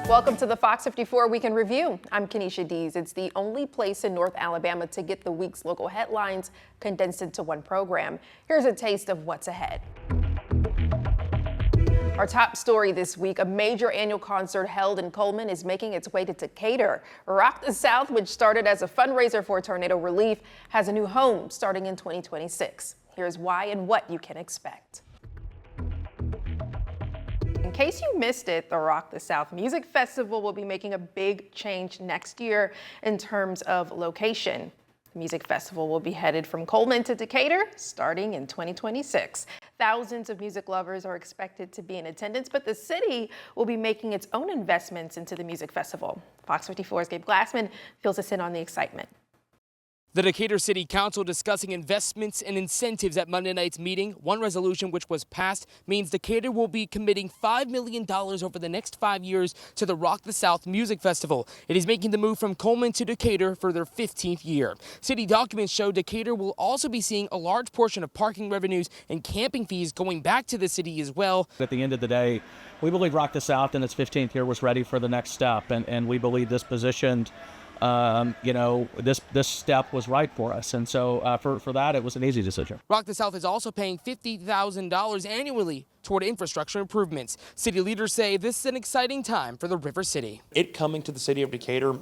Welcome to the Fox 54 Weekend Review. I'm Kenesha Dees. It's the only place in North Alabama to get the week's local headlines condensed into one program. Here's a taste of what's ahead. Our top story this week, a major annual concert held in Coleman is making its way to Decatur. Rock the South, which started as a fundraiser for tornado relief, has a new home starting in 2026. Here's why and what you can expect. In case you missed it, the Rock the South Music Festival will be making a big change next year in terms of location. The music festival will be headed from Coleman to Decatur starting in 2026. Thousands of music lovers are expected to be in attendance, but the city will be making its own investments into the music festival. Fox 54's Gabe Glassman fills us in on the excitement. The Decatur City Council discussing investments and incentives at Monday night's meeting. One resolution which was passed means Decatur will be committing $5 million over the next 5 years to the Rock the South Music Festival. It is making the move from Coleman to Decatur for their 15th year. City documents show Decatur will also be seeing a large portion of parking revenues and camping fees going back to the city as well. At the end of the day, we believe Rock the South in its 15th year was ready for the next step, and we believe this positioned this step was right for us. And so for that, it was an easy decision. Rock the South is also paying $50,000 annually toward infrastructure improvements. City leaders say this is an exciting time for the River City. It coming to the city of Decatur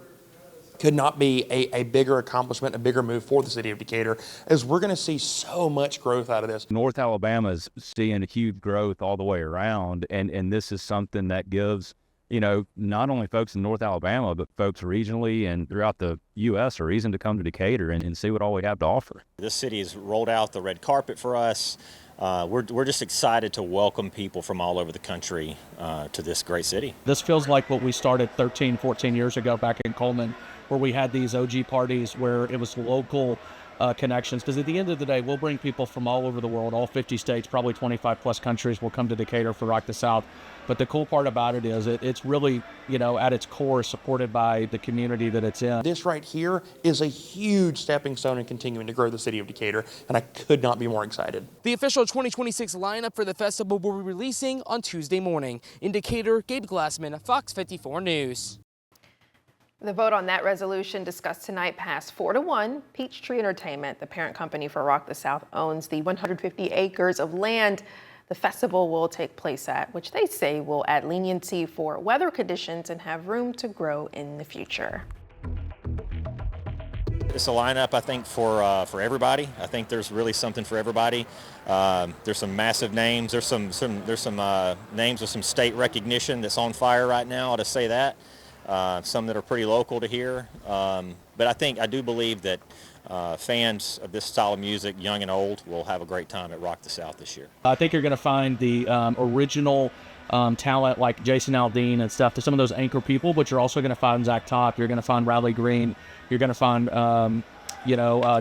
could not be a bigger accomplishment, a bigger move for the city of Decatur, as we're going to see so much growth out of this. North Alabama is seeing a huge growth all the way around, and this is something that gives not only folks in North Alabama, but folks regionally and throughout the U.S. a reason to come to Decatur and see what all we have to offer. This city has rolled out the red carpet for us. We're just excited to welcome people from all over the country to this great city. This feels like what we started 13, 14 years ago back in Coleman, where we had these OG parties where it was local connections, because at the end of the day, we'll bring people from all over the world, all 50 states, probably 25 plus countries will come to Decatur for Rock the South. But the cool part about it is it's really, at its core, supported by the community that it's in. This right here is a huge stepping stone in continuing to grow the city of Decatur, and I could not be more excited. The official 2026 lineup for the festival will be releasing on Tuesday morning. In Decatur, Gabe Glassman, Fox 54 News. The vote on that resolution discussed tonight passed 4-1. Peachtree Entertainment, the parent company for Rock the South, owns the 150 acres of land the festival will take place at, which they say will add leniency for weather conditions and have room to grow in the future. It's a lineup, I think, for everybody. I think there's really something for everybody. There's some massive names. There's some names with some state recognition that's on fire right now. I'll just say that. Some that are pretty local to here. But I do believe that fans of this style of music, young and old, will have a great time at Rock the South this year. I think you're going to find the original talent like Jason Aldean and stuff, to some of those anchor people, but you're also going to find Zach Top, you're going to find Riley Green, you're going to find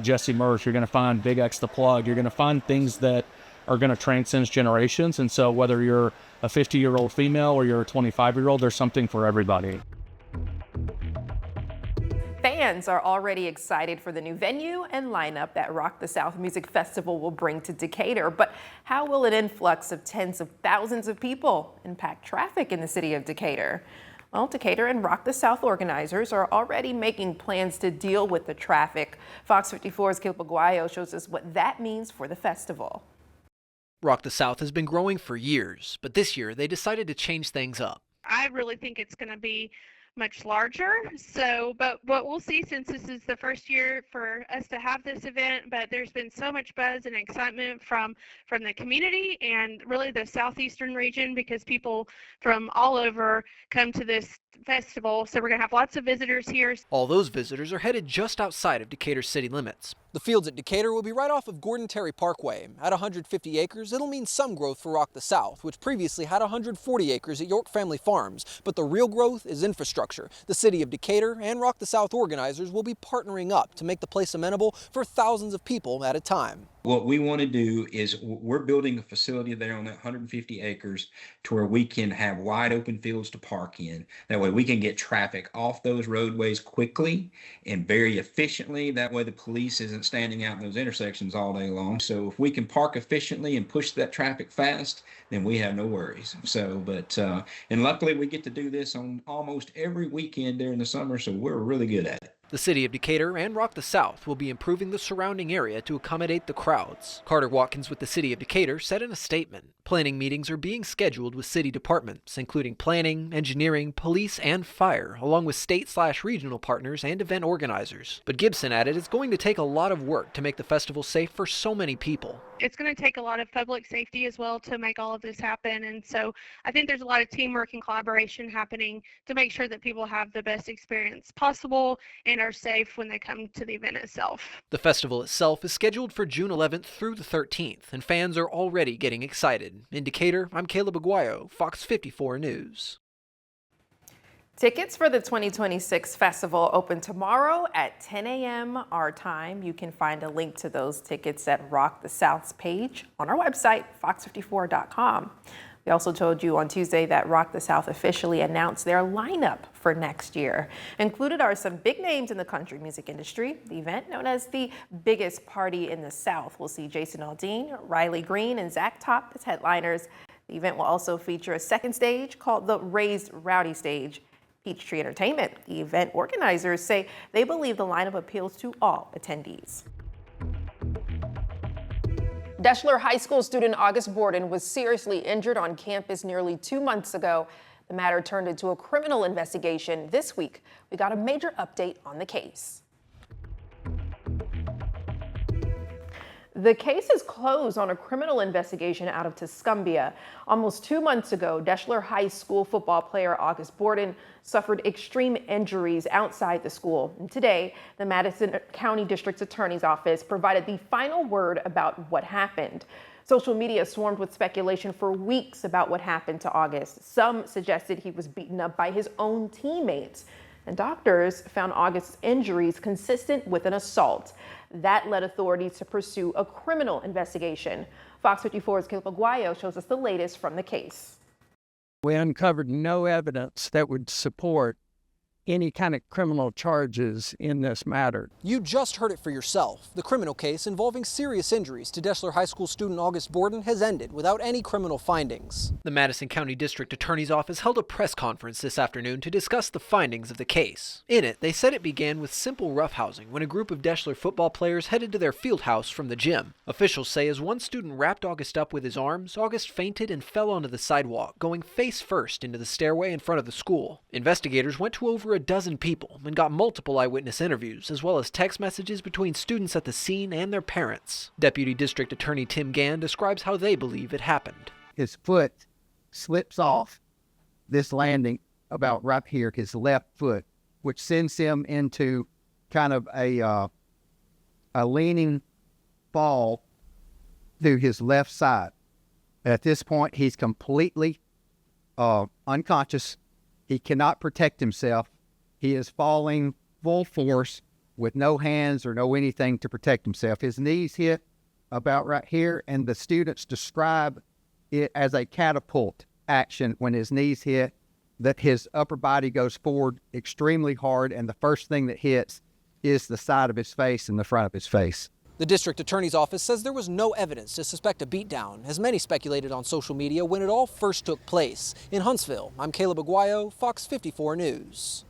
Jesse Murph, you're going to find Big X the Plug, you're going to find things that are going to transcend generations. And so whether you're a 50-year-old female or you're a 25-year-old, there's something for everybody. Fans are already excited for the new venue and lineup that Rock the South Music Festival will bring to Decatur. But how will an influx of tens of thousands of people impact traffic in the city of Decatur? Well, Decatur and Rock the South organizers are already making plans to deal with the traffic. Fox 54's Gil Aguayo shows us what that means for the festival. Rock the South has been growing for years, but this year they decided to change things up. I really think it's going to be much larger. So, but we'll see, since this is the first year for us to have this event. But there's been so much buzz and excitement from the community and really the southeastern region, because people from all over come to this festival. So we're going to have lots of visitors here. All those visitors are headed just outside of Decatur city limits. The fields at Decatur will be right off of Gordon Terry Parkway. At 150 acres, it'll mean some growth for Rock the South, which previously had 140 acres at York Family Farms. But the real growth is infrastructure. The city of Decatur and Rock the South organizers will be partnering up to make the place amenable for thousands of people at a time. What we want to do is we're building a facility there on that 150 acres to where we can have wide open fields to park in. That way we can get traffic off those roadways quickly and very efficiently. That way the police isn't standing out in those intersections all day long. So if we can park efficiently and push that traffic fast, then we have no worries. And luckily we get to do this on almost every weekend during the summer, so we're really good at it. The city of Decatur and Rock the South will be improving the surrounding area to accommodate the crowds. Carter Watkins with the city of Decatur said in a statement, planning meetings are being scheduled with city departments, including planning, engineering, police, and fire, along with state/regional partners and event organizers. But Gibson added it's going to take a lot of work to make the festival safe for so many people. It's going to take a lot of public safety as well to make all of this happen. And so I think there's a lot of teamwork and collaboration happening to make sure that people have the best experience possible and are safe when they come to the event itself. The festival itself is scheduled for June 11th through the 13th, and fans are already getting excited. In Decatur, I'm Caleb Aguayo, Fox 54 News. Tickets for the 2026 festival open tomorrow at 10 a.m. our time. You can find a link to those tickets at Rock the South's page on our website, fox54.com. We also told you on Tuesday that Rock the South officially announced their lineup for next year. Included are some big names in the country music industry. The event, known as the biggest party in the South, will see Jason Aldean, Riley Green, and Zach Top as headliners. The event will also feature a second stage called the Raised Rowdy Stage. Peachtree Entertainment, the event organizers, say they believe the lineup appeals to all attendees. Deschler High School student August Borden was seriously injured on campus nearly 2 months ago. The matter turned into a criminal investigation this week. We got a major update on the case. The case is closed on a criminal investigation out of Tuscumbia. Almost 2 months ago, Deschler High School football player August Borden suffered extreme injuries outside the school. And today, the Madison County District Attorney's Office provided the final word about what happened. Social media swarmed with speculation for weeks about what happened to August. Some suggested he was beaten up by his own teammates. And doctors found August's injuries consistent with an assault. That led authorities to pursue a criminal investigation. Fox 54's Caleb Aguayo shows us the latest from the case. We uncovered no evidence that would support any kind of criminal charges in this matter. You just heard it for yourself. The criminal case involving serious injuries to Deschler High School student August Borden has ended without any criminal findings. The Madison County District Attorney's Office held a press conference this afternoon to discuss the findings of the case. In it, they said it began with simple roughhousing when a group of Deschler football players headed to their field house from the gym. Officials say as one student wrapped August up with his arms, August fainted and fell onto the sidewalk, going face first into the stairway in front of the school. Investigators went to over a dozen people and got multiple eyewitness interviews, as well as text messages between students at the scene and their parents. Deputy District Attorney Tim Gann describes how they believe it happened. His foot slips off this landing about right here, his left foot, which sends him into kind of a leaning fall through his left side. At this point, he's completely unconscious. He cannot protect himself. He is falling full force with no hands or no anything to protect himself. His knees hit about right here, and the students describe it as a catapult action when his knees hit, that his upper body goes forward extremely hard, and the first thing that hits is the side of his face and the front of his face. The district attorney's office says there was no evidence to suspect a beatdown, as many speculated on social media when it all first took place. In Huntsville, I'm Caleb Aguayo, Fox 54 News.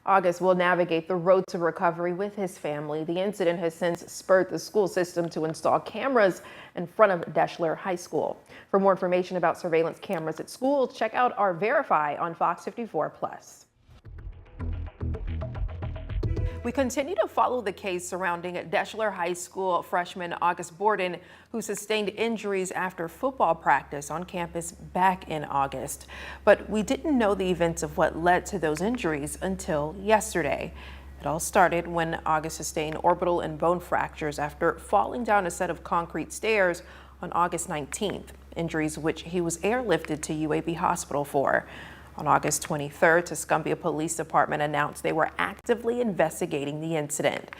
August will navigate the road to recovery with his family. The incident has since spurred the school system to install cameras in front of Deschler High School. For more information about surveillance cameras at schools, check out our Verify on Fox 54+. We continue to follow the case surrounding Deschler High School freshman August Borden, who sustained injuries after football practice on campus back in August. But we didn't know the events of what led to those injuries until yesterday. It all started when August sustained orbital and bone fractures after falling down a set of concrete stairs on August 19th, injuries which he was airlifted to UAB Hospital for. On August 23rd, Tuscumbia Police Department announced they were actively investigating the incident.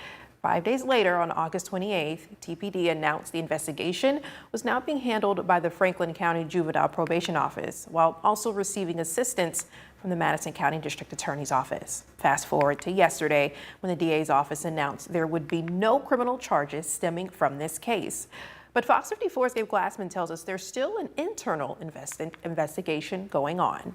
5 days later, on August 28th, TPD announced the investigation was now being handled by the Franklin County Juvenile Probation Office, while also receiving assistance from the Madison County District Attorney's Office. Fast forward to yesterday, when the DA's office announced there would be no criminal charges stemming from this case. But Fox 54's Gabe Glassman tells us there's still an internal investigation going on.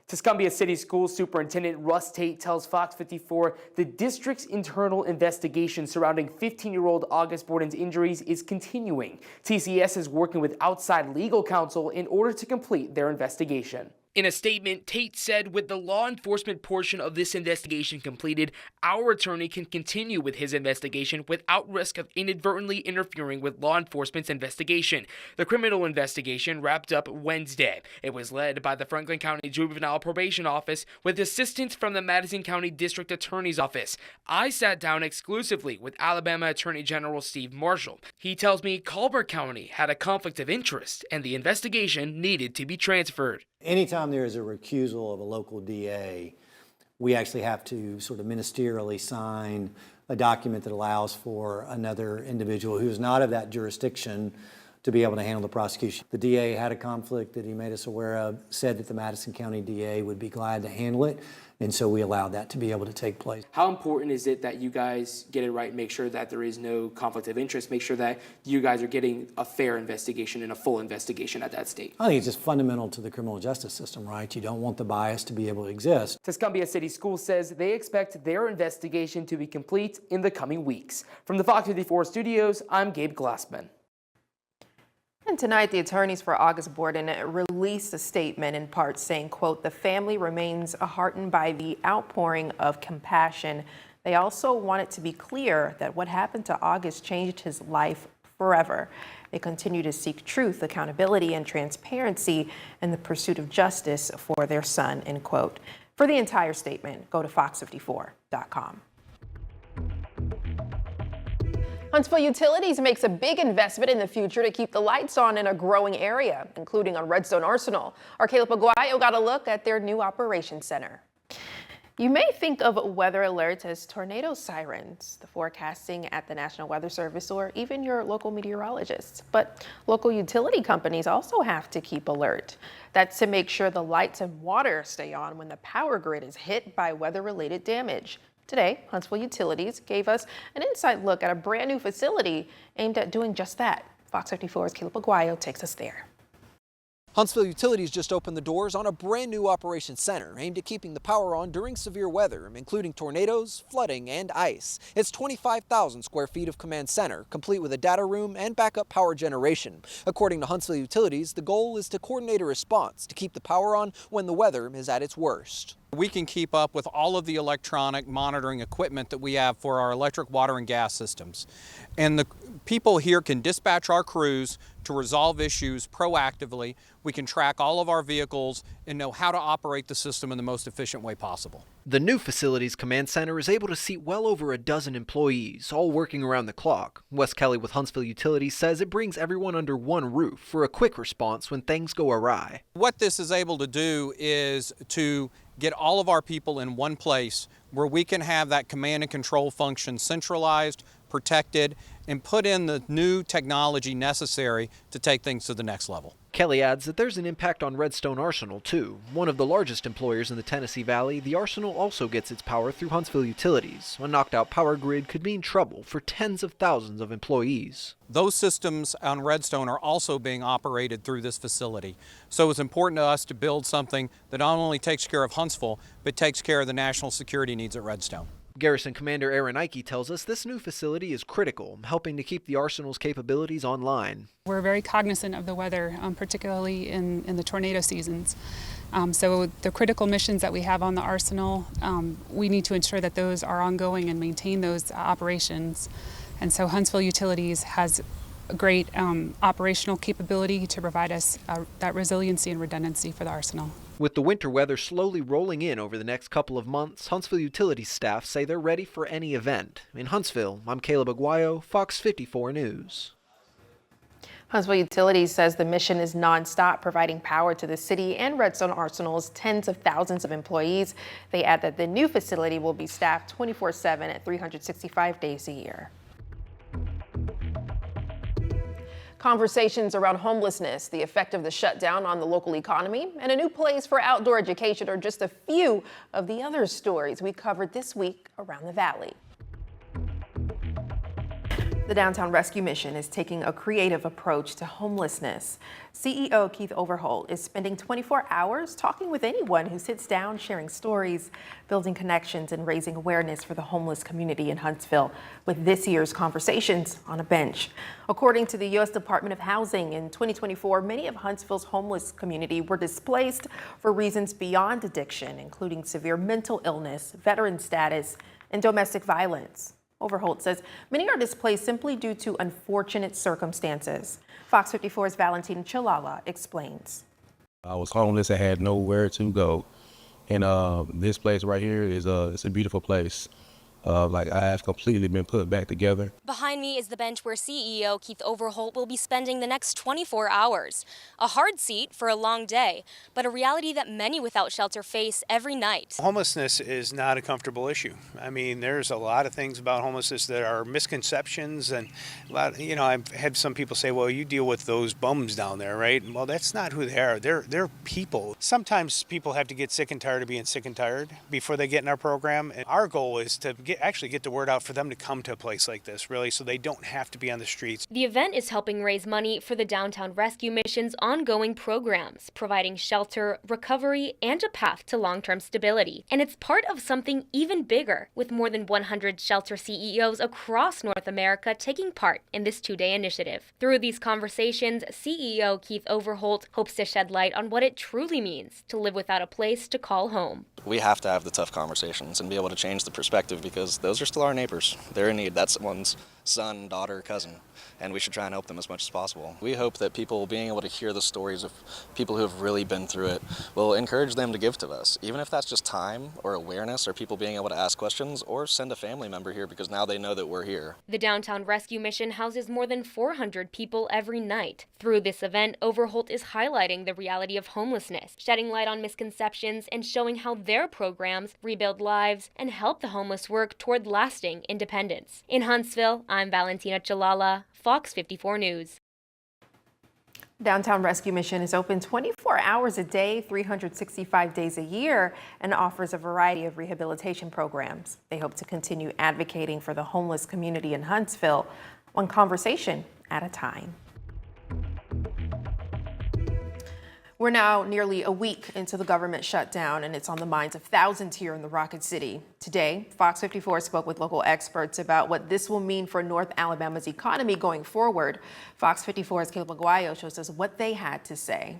Tuscumbia City School Superintendent Russ Tate tells Fox 54 the district's internal investigation surrounding 15-year-old August Borden's injuries is continuing. TCS is working with outside legal counsel in order to complete their investigation. In a statement, Tate said, with the law enforcement portion of this investigation completed, our attorney can continue with his investigation without risk of inadvertently interfering with law enforcement's investigation. The criminal investigation wrapped up Wednesday. It was led by the Franklin County Juvenile Probation Office with assistance from the Madison County District Attorney's Office. I sat down exclusively with Alabama Attorney General Steve Marshall. He tells me Colbert County had a conflict of interest and the investigation needed to be transferred. Anytime there is a recusal of a local DA, we actually have to sort of ministerially sign a document that allows for another individual who is not of that jurisdiction to be able to handle the prosecution. The DA had a conflict that he made us aware of, said that the Madison County DA would be glad to handle it, and so we allowed that to be able to take place. How important is it that you guys get it right and make sure that there is no conflict of interest, make sure that you guys are getting a fair investigation and a full investigation at that state? I think it's just fundamental to the criminal justice system, right? You don't want the bias to be able to exist. Tuscumbia City Schools says they expect their investigation to be complete in the coming weeks. From the Fox 54 studios, I'm Gabe Glassman. And tonight, the attorneys for August Borden released a statement in part saying, quote, the family remains heartened by the outpouring of compassion. They also want it to be clear that what happened to August changed his life forever. They continue to seek truth, accountability, and transparency in the pursuit of justice for their son, end quote. For the entire statement, go to fox54.com. Huntsville Utilities makes a big investment in the future to keep the lights on in a growing area, including on Redstone Arsenal. Our Caleb Aguayo got a look at their new operations center. You may think of weather alerts as tornado sirens, the forecasting at the National Weather Service, or even your local meteorologists. But local utility companies also have to keep alert. That's to make sure the lights and water stay on when the power grid is hit by weather-related damage. Today, Huntsville Utilities gave us an inside look at a brand new facility aimed at doing just that. Fox 54's Caleb Aguayo takes us there. Huntsville Utilities just opened the doors on a brand new operations center aimed at keeping the power on during severe weather, including tornadoes, flooding, and ice. It's 25,000 square feet of command center, complete with a data room and backup power generation. According to Huntsville Utilities, the goal is to coordinate a response to keep the power on when the weather is at its worst. We can keep up with all of the electronic monitoring equipment that we have for our electric, water, and gas systems. And the people here can dispatch our crews to resolve issues proactively. We can track all of our vehicles and know how to operate the system in the most efficient way possible. The new facility's command center is able to seat well over a dozen employees, all working around the clock. Wes Kelly with Huntsville Utilities says it brings everyone under one roof for a quick response when things go awry. What this is able to do is to get all of our people in one place where we can have that command and control function centralized, protected, and put in the new technology necessary to take things to the next level. Kelly adds that there's an impact on Redstone Arsenal, too. One of the largest employers in the Tennessee Valley, the Arsenal also gets its power through Huntsville Utilities. A knocked-out power grid could mean trouble for tens of thousands of employees. Those systems on Redstone are also being operated through this facility. So it's important to us to build something that not only takes care of Huntsville, but takes care of the national security needs at Redstone. Garrison Commander Aaron Ike tells us this new facility is critical, helping to keep the Arsenal's capabilities online. We're very cognizant of the weather, particularly in the tornado seasons. So the critical missions that we have on the Arsenal, we need to ensure that those are ongoing and maintain those operations. And so Huntsville Utilities has a great operational capability to provide us that resiliency and redundancy for the Arsenal. With the winter weather slowly rolling in over the next couple of months, Huntsville Utilities staff say they're ready for any event. In Huntsville, I'm Caleb Aguayo, Fox 54 News. Huntsville Utilities says the mission is nonstop, providing power to the city and Redstone Arsenal's tens of thousands of employees. They add that the new facility will be staffed 24/7 at 365 days a year. Conversations around homelessness, the effect of the shutdown on the local economy, and a new place for outdoor education are just a few of the other stories we covered this week around the Valley. The Downtown Rescue Mission is taking a creative approach to homelessness. CEO Keith Overholt is spending 24 hours talking with anyone who sits down, sharing stories, building connections, and raising awareness for the homeless community in Huntsville with this year's Conversations on a Bench. According to the U.S. Department of Housing, in 2024, many of Huntsville's homeless community were displaced for reasons beyond addiction, including severe mental illness, veteran status, and domestic violence. Overholt says many are displaced simply due to unfortunate circumstances. Fox 54's Valentina Chilala explains. I was homeless and had nowhere to go. And this place right here is it's a beautiful place. Like I have completely been put back together. Behind me is the bench where CEO Keith Overholt will be spending the next 24 hours. A hard seat for a long day, but a reality that many without shelter face every night. Homelessness is not a comfortable issue. I mean, there's a lot of things about homelessness that are misconceptions, and a lot, I've had some people say, well, you deal with those bums down there, right? Well, that's not who they are. They're people. Sometimes people have to get sick and tired of being sick and tired before they get in our program. And our goal is to actually get the word out for them to come to a place like this, really, so they don't have to be on the streets. The event is helping raise money for the Downtown Rescue Mission's ongoing programs, providing shelter, recovery, and a path to long-term stability. And it's part of something even bigger, with more than 100 shelter CEOs across North America taking part in this two-day initiative. Through these conversations, CEO Keith Overholt hopes to shed light on what it truly means to live without a place to call home. We have to have the tough conversations and be able to change the perspective, because those are still our neighbors. They're in need. That's one's son, daughter, cousin, and we should try and help them as much as possible. We hope that people being able to hear the stories of people who have really been through it will encourage them to give to us, even if that's just time or awareness or people being able to ask questions or send a family member here because now they know that we're here. The Downtown Rescue Mission houses more than 400 people every night. Through this event, Overholt is highlighting the reality of homelessness, shedding light on misconceptions, and showing how their programs rebuild lives and help the homeless work toward lasting independence. In Huntsville, I'm Valentina Chilala, Fox 54 News. Downtown Rescue Mission is open 24 hours a day, 365 days a year, and offers a variety of rehabilitation programs. They hope to continue advocating for the homeless community in Huntsville, one conversation at a time. We're now nearly a week into the government shutdown, and it's on the minds of thousands here in the Rocket City. Today, Fox 54 spoke with local experts about what this will mean for North Alabama's economy going forward. Fox 54's Caleb Aguayo shows us what they had to say.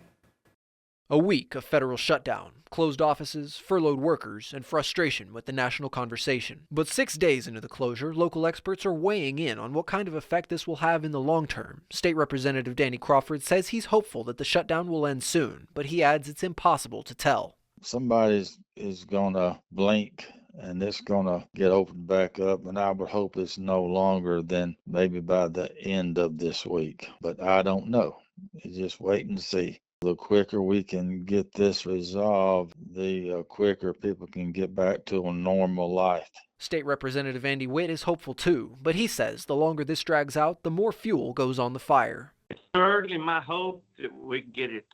A week of federal shutdown, closed offices, furloughed workers, and frustration with the national conversation. But 6 days into the closure, local experts are weighing in on what kind of effect this will have in the long term. State Representative Danny Crawford says he's hopeful that the shutdown will end soon, but he adds it's impossible to tell. Somebody is going to blink and it's going to get opened back up, and I would hope it's no longer than maybe by the end of this week. But I don't know. Just wait and see. The quicker we can get this resolved, the quicker people can get back to a normal life. State Representative Andy Witt is hopeful too, but he says the longer this drags out, the more fuel goes on the fire. It's certainly my hope that we can get it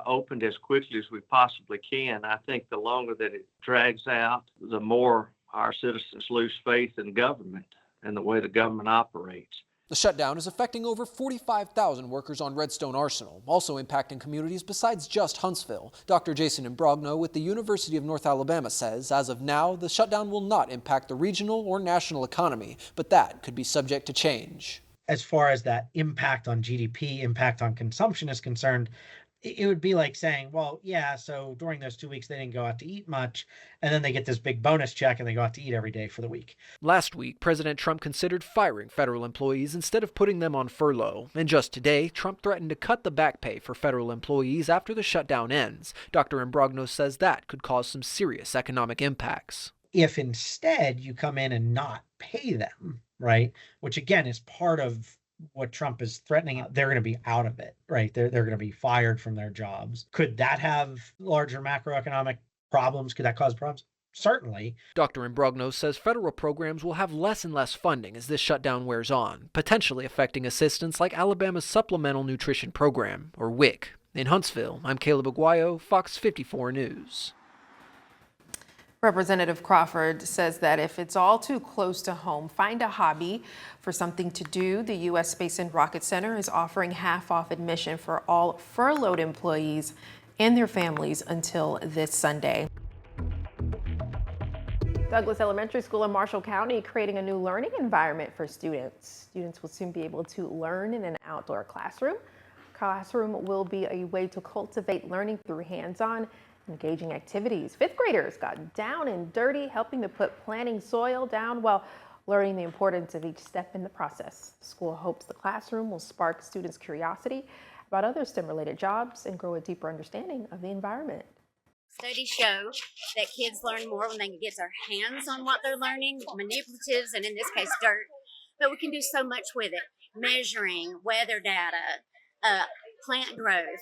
opened as quickly as we possibly can. I think the longer that it drags out, the more our citizens lose faith in government and the way the government operates. The shutdown is affecting over 45,000 workers on Redstone Arsenal, also impacting communities besides just Huntsville. Dr. Jason Imbrogno with the University of North Alabama says, as of now, the shutdown will not impact the regional or national economy, but that could be subject to change. As far as that impact on GDP, impact on consumption is concerned, it would be like saying, well, yeah, so during those 2 weeks, they didn't go out to eat much, and then they get this big bonus check and they go out to eat every day for the week. Last week, President Trump considered firing federal employees instead of putting them on furlough. And just today, Trump threatened to cut the back pay for federal employees after the shutdown ends. Dr. Imbrogno says that could cause some serious economic impacts. If instead you come in and not pay them, right, which again is part of what Trump is threatening, they're going to be out of it, right? They're going to be fired from their jobs. Could that have larger macroeconomic problems? Could that cause problems? Certainly. Dr. Imbrogno says federal programs will have less and less funding as this shutdown wears on, potentially affecting assistance like Alabama's Supplemental Nutrition Program, or WIC. In Huntsville, I'm Caleb Aguayo, Fox 54 News. Representative Crawford says that if it's all too close to home, find a hobby for something to do. The U.S. Space and Rocket Center is offering half-off admission for all furloughed employees and their families until this Sunday. Douglas Elementary School in Marshall County creating a new learning environment for students. Students will soon be able to learn in an outdoor classroom. Classroom will be a way to cultivate learning through hands-on, engaging activities. Fifth graders got down and dirty, helping to put planting soil down while learning the importance of each step in the process. The school hopes the classroom will spark students' curiosity about other STEM-related jobs and grow a deeper understanding of the environment. Studies show that kids learn more when they can get their hands on what they're learning, manipulatives, and in this case, dirt. But we can do so much with it, measuring weather data, plant growth.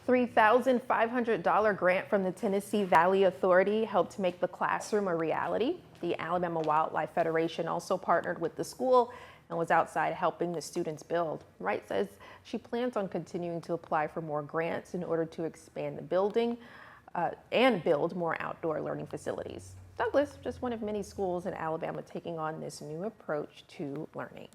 $3,500 grant from the Tennessee Valley Authority helped make the classroom a reality. The Alabama Wildlife Federation also partnered with the school and was outside helping the students build. Wright says she plans on continuing to apply for more grants in order to expand the building and build more outdoor learning facilities. Douglas, just one of many schools in Alabama taking on this new approach to learning.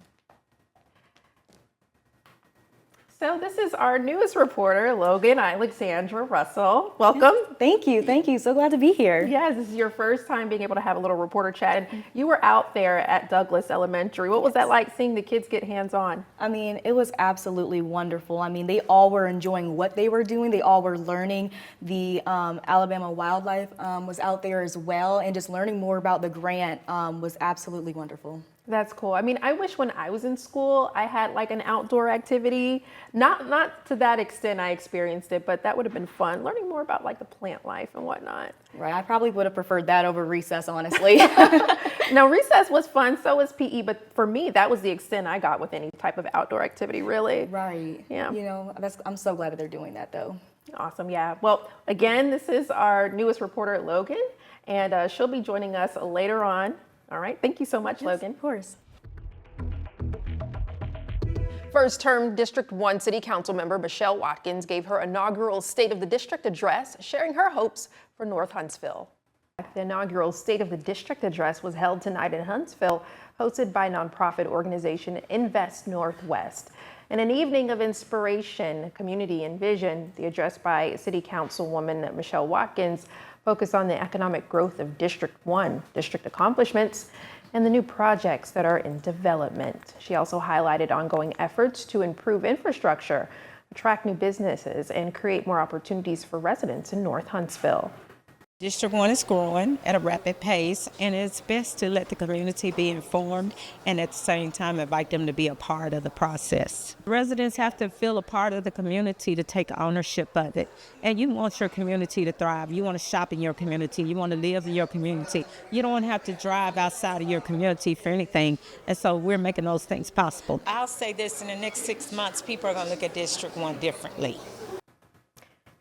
So this is our newest reporter, Logan Alexandra Russell. Welcome. Thank you. Thank you. So glad to be here. Yes, this is your first time being able to have a little reporter chat. And you were out there at Douglas Elementary. What was that like seeing the kids get hands-on? I mean, it was absolutely wonderful. I mean, they all were enjoying what they were doing. They all were learning. The Alabama Wildlife was out there as well. And just learning more about the grant was absolutely wonderful. That's cool. I mean, I wish when I was in school, I had like an outdoor activity. Not to that extent I experienced it, but that would have been fun, learning more about like the plant life and whatnot. Right. I probably would have preferred that over recess, honestly. Now, recess was fun, so was PE, but for me, that was the extent I got with any type of outdoor activity, really. Right. Yeah. You know, I'm so glad that they're doing that, though. Awesome. Yeah. Well, again, this is our newest reporter, Logan, and she'll be joining us later on. All right. Thank you so much, Yes, Logan. Of course. First-term District 1 City Council member Michelle Watkins gave her inaugural State of the District address, sharing her hopes for North Huntsville. The inaugural State of the District address was held tonight in Huntsville, hosted by nonprofit organization Invest Northwest. In an evening of inspiration, community, and vision, the address by City Councilwoman Michelle Watkins focused on the economic growth of District 1, district accomplishments, and the new projects that are in development. She also highlighted ongoing efforts to improve infrastructure, attract new businesses, and create more opportunities for residents in North Huntsville. District 1 is growing at a rapid pace, and it's best to let the community be informed and at the same time invite them to be a part of the process. Residents have to feel a part of the community to take ownership of it. And you want your community to thrive. You want to shop in your community. You want to live in your community. You don't have to drive outside of your community for anything. And so we're making those things possible. I'll say this, in the next 6 months, people are going to look at District 1 differently.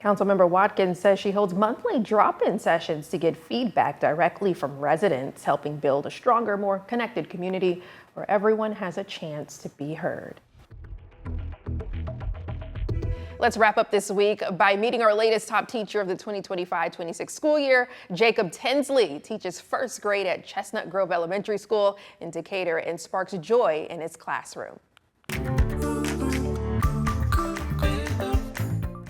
Councilmember Watkins says she holds monthly drop-in sessions to get feedback directly from residents, helping build a stronger, more connected community where everyone has a chance to be heard. Let's wrap up this week by meeting our latest top teacher of the 2025-26 school year. Jacob Tinsley teaches first grade at Chestnut Grove Elementary School in Decatur and sparks joy in his classroom.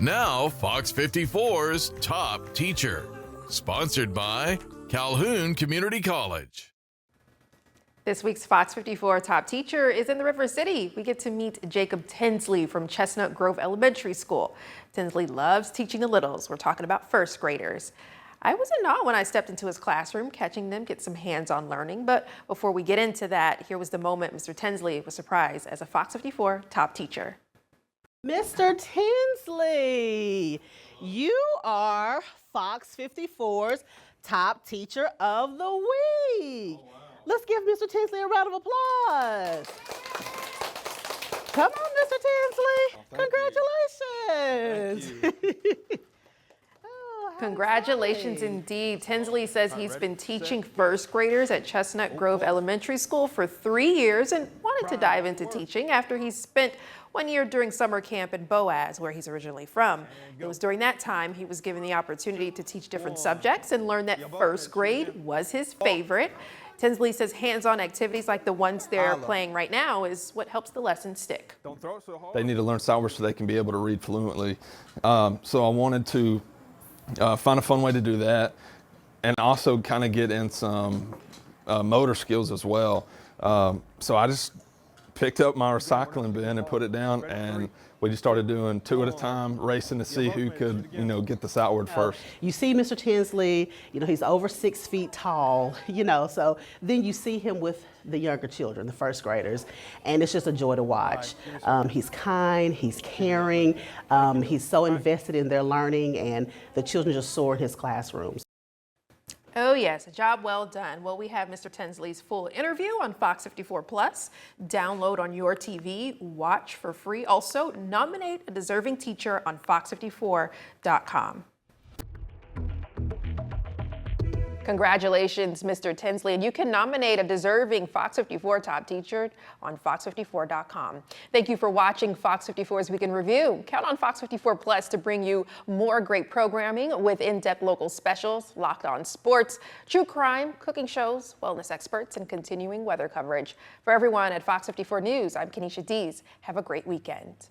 Now, Fox 54's Top Teacher, sponsored by Calhoun Community College. This week's Fox 54 Top Teacher is in the River City. We get to meet Jacob Tinsley from Chestnut Grove Elementary School. Tinsley loves teaching the littles. We're talking about first graders. I was in awe when I stepped into his classroom, catching them get some hands-on learning. But before we get into that, here was the moment Mr. Tinsley was surprised as a Fox 54 Top Teacher. Mr. Tinsley, you are Fox 54's Top Teacher of the Week. Let's give Mr. Tinsley a round of applause. Come on, Mr. Tinsley. Congratulations. Congratulations indeed. Tinsley says he's been teaching first graders at Chestnut Grove Elementary School for 3 years and wanted to dive into teaching after he spent 1 year during summer camp in Boaz, where he's originally from. It was during that time he was given the opportunity to teach different subjects and learned that first grade was his favorite. Tinsley says hands-on activities like the ones they're playing right now is what helps the lesson stick. They need to learn sound words so they can be able to read fluently. So I wanted to find a fun way to do that, and also kind of get in some motor skills as well. So I just picked up my recycling bin and put it down, and we just started doing 2 at a time, racing to see who could, get this outward first. You see Mr. Tinsley, he's over 6 feet tall, so then you see him with the younger children, the first graders, and it's just a joy to watch. He's kind, he's caring, he's so invested in their learning, and the children just soar in his classrooms. Oh yes, a job well done. Well, we have Mr. Tinsley's full interview on Fox 54 Plus. Download on your TV, watch for free. Also, nominate a deserving teacher on FOX54.com. Congratulations, Mr. Tinsley, and you can nominate a deserving Fox 54 top teacher on Fox54.com. Thank you for watching Fox 54's Weekend Review. Count on Fox 54 Plus to bring you more great programming with in-depth local specials, locked on sports, true crime, cooking shows, wellness experts, and continuing weather coverage. For everyone at Fox 54 News, I'm Kenesha Dees. Have a great weekend.